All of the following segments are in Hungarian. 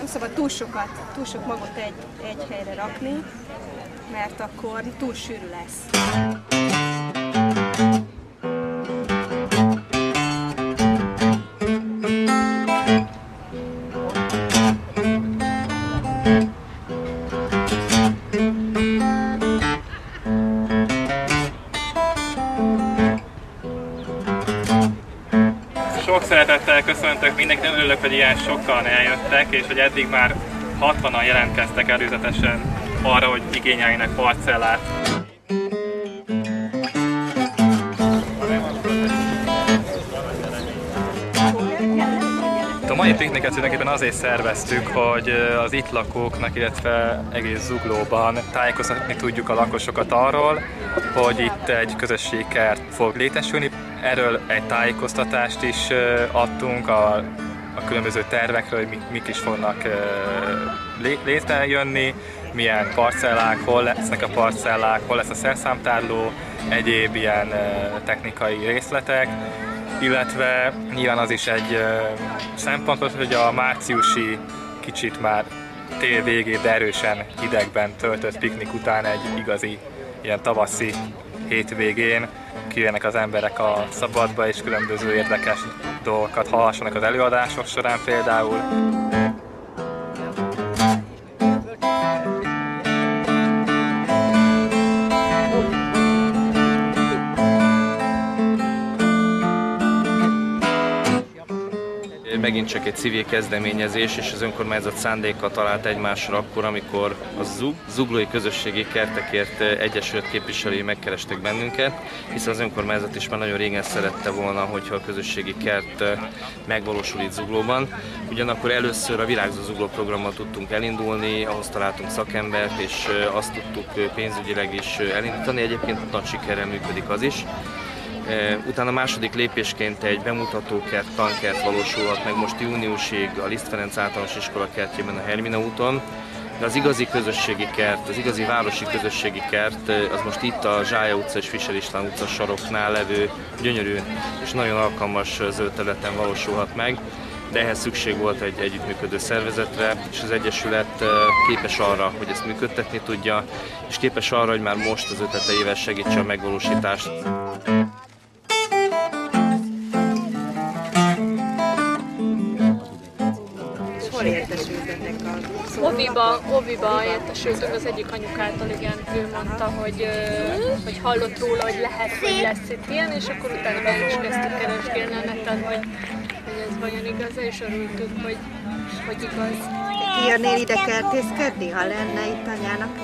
Nem szabad túl sok magot egy helyre rakni, mert akkor túl sűrű lesz. Sok szeretettel köszöntök mindenkit, örülök, hogy ilyen sokan eljöttek, és hogy eddig már 60-an jelentkeztek előzetesen arra, hogy igényeljenek parcellát. A mai pikniket tulajdonképpen azért szerveztük, hogy az itt lakóknak, illetve egész Zuglóban tájékoztatni tudjuk a lakosokat arról, hogy itt egy közösségkert fog létesülni. Erről egy tájékoztatást is adtunk a különböző tervekről, hogy mik is fognak létrejönni, milyen parcellák, hol lesznek a parcellák, hol lesz a szerszámtárló, egyéb ilyen technikai részletek. Illetve nyilván az is egy szempont, hogy a márciusi, kicsit már tél végén, de erősen hidegben töltött piknik után egy igazi ilyen tavaszi hétvégén kijönnek az emberek a szabadba, és különböző érdekes dolgokat hallhassanak az előadások során például. Megint csak egy civil kezdeményezés, és az önkormányzat szándéka talált egymásra akkor, amikor a Zuglói Közösségi Kertekért Egyesület képviselői megkerestek bennünket, hiszen az önkormányzat is már nagyon régen szerette volna, hogyha a közösségi kert megvalósul itt Zuglóban. Ugyanakkor először a Virágzó Zugló programmal tudtunk elindulni, ahhoz találtunk szakembert, és azt tudtuk pénzügyileg is elindítani, egyébként nagy sikerrel működik az is. Utána második lépésként egy bemutatókert, tankert valósulhat meg most júniusig a Liszt Ferenc általános iskola kertjében a Hermina úton. De az igazi közösségi kert, az igazi városi közösségi kert, az most itt a Zsája utca és Fischer István utca saroknál levő gyönyörű és nagyon alkalmas zöld területen valósulhat meg. De ehhez szükség volt egy együttműködő szervezetre, és az Egyesület képes arra, hogy ezt működtetni tudja, és képes arra, hogy már most az ötleteivel segítse a megvalósítást. Hol értesültetek a Oviba értesültünk, az egyik anyukától, igen, ő mondta, hogy hallott róla, hogy lesz itt ilyen, és akkor utána meg is kezdtük keresgélni a neten, hogy ez vajon igaz, és örültünk, hogy igaz. Te kijönnél ide kertészkedni, ha lenne itt anyának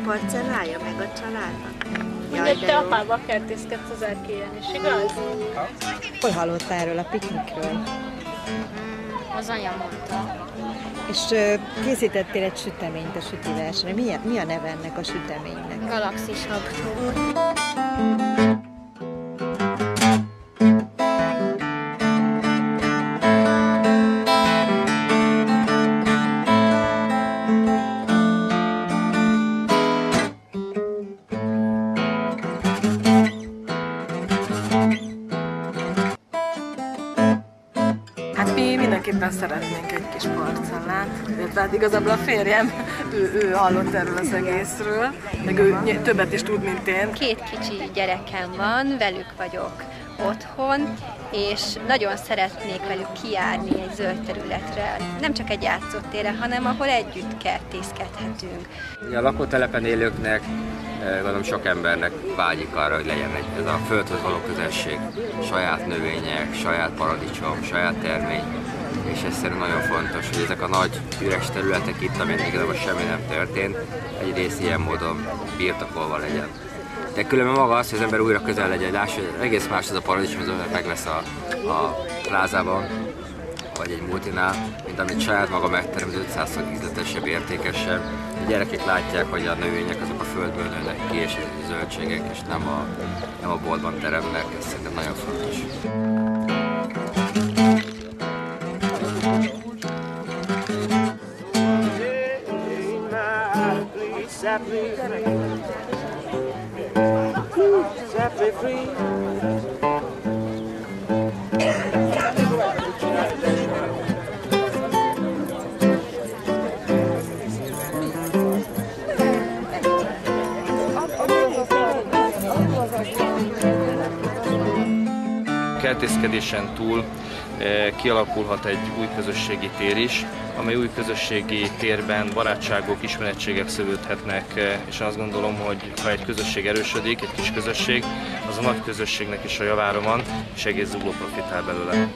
parcellája, meg a családnak? Jaj, te apával kertészkedsz az erkélyen is, igaz? Hol hallottál erről a piknikről? Az anya mondta. És készítettél egy süteményt a süti versenyre. Mi a neve ennek a süteménynek? Galaxis habsó. Mindenképpen szeretnénk egy kis parcellát, illetve hát igazából a férjem, ő hallott erről az egészről, meg ő többet is tud, mint én. 2 kicsi gyerekem van, velük vagyok otthon, és nagyon szeretnék velük kijárni egy zöld területre, nem csak egy játszótérre, hanem ahol együtt kertészkedhetünk. A lakótelepen élőknek, gondolom sok embernek vágyik arra, hogy legyen ez a földhöz való közelség, saját növények, saját paradicsom, saját termény, és ez szerintem nagyon fontos, hogy ezek a nagy üres területek itt, amelyek igazából semmi nem történt, egy rész ilyen módon birtokolva legyen. De különben maga az, hogy az ember újra közel legyen, lássa, hogy egész más ez a paradicsom, az ember megvesz a plázában, vagy egy multinál, mint amit saját maga megtermez 500-szor ízletesebb, értékesebb. A gyerekek látják, hogy a növények azok a földből nőnek ki, és a zöldségek, és nem a boltban teremnek, ez szerintem nagyon fontos. kertészkedésen túl kialakulhat egy új közösségi tér is, amely új közösségi térben barátságok, ismerettségek szövődhetnek, és azt gondolom, hogy ha egy közösség erősödik, egy kis közösség, az a nagy közösségnek is a javára van, és egész Zugló profitál belőle.